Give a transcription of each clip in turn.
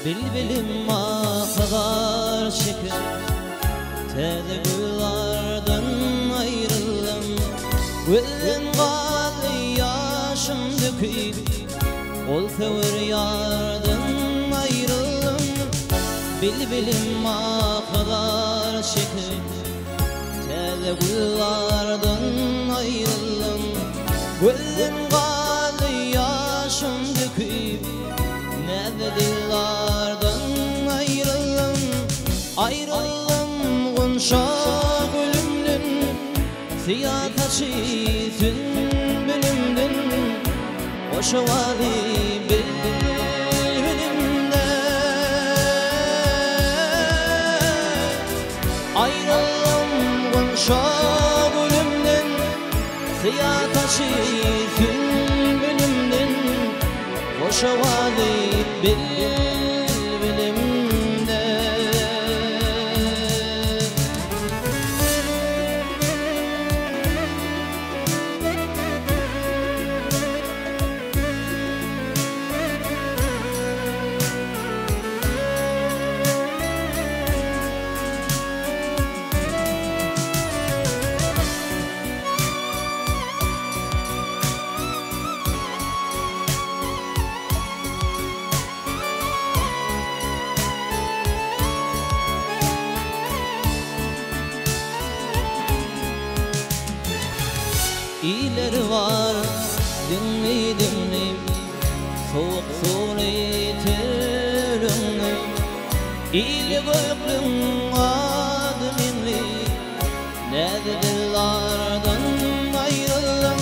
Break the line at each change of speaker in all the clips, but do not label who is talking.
Bilbilim mahvar şeker Tede güllardan ayrıldım Gülün galı yaşım döküp Ol tevir yardan ayrıldım Bilbilim mahvar şeker Tede güllardan ayrıldım Gülün galı yaşım döküp Nede dillardan ayrıldım Ayrıldım gonşa gülümdün Siyah taşı sünbülümdün Hoşa vali bilbimde Ayrıldım gonşa gülümdün Siyah taşı sünbülümdün Hoşa vali bilbilimde İleri var dinli dinli Soğuk soğuk eğitirünü İli göklüm adminli Nede dillardan ayrıldım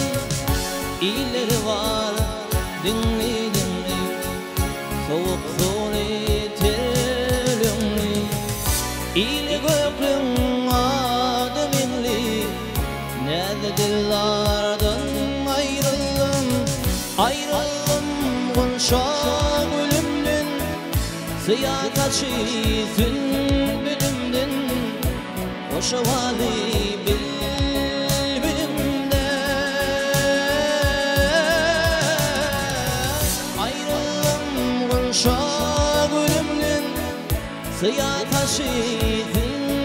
İleri var dinli dinli Soğuk soğuk eğitirünü İli göklüm adminli Nede dillardan ayrıldım Ayrıldım gonşa gülümdün Siyah taşı sünbülümdün Hoşa vali bilbilimde Ayrıldım gonşa gülümdün Siyah taşı sünbülümdün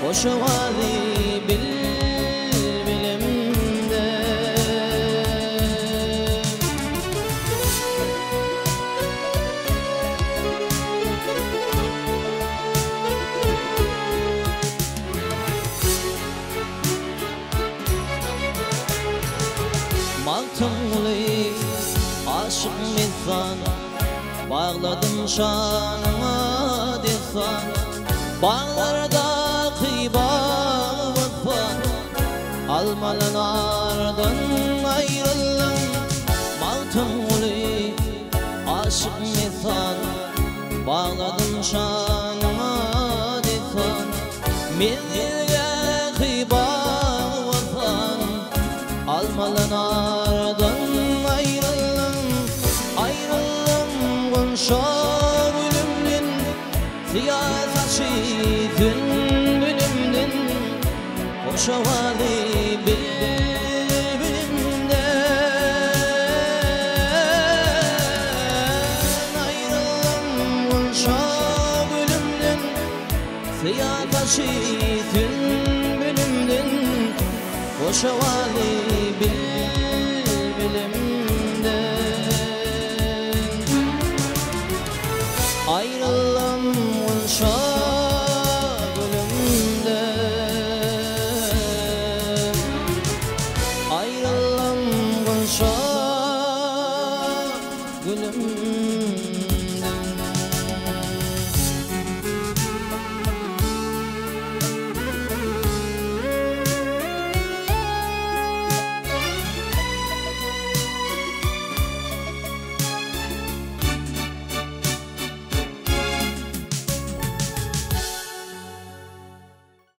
Hoşa vali bilbilimde Maltumlu aşık mizan Bağladım şanıma desan Bağlarda Almalı nardan ayrıldım Maltumlu aşık misan Bağladım şanıma desan Milliye hıba vatan Almalı nardan ayrıldım Ayrıldım gonşa gülümdün Siyah saçı sünbülümdün Hoşa vali bilbilimde Ayrıldım gonşa gülümdün Siyah taşı sünbülümdün Hoşa vali bilbilimde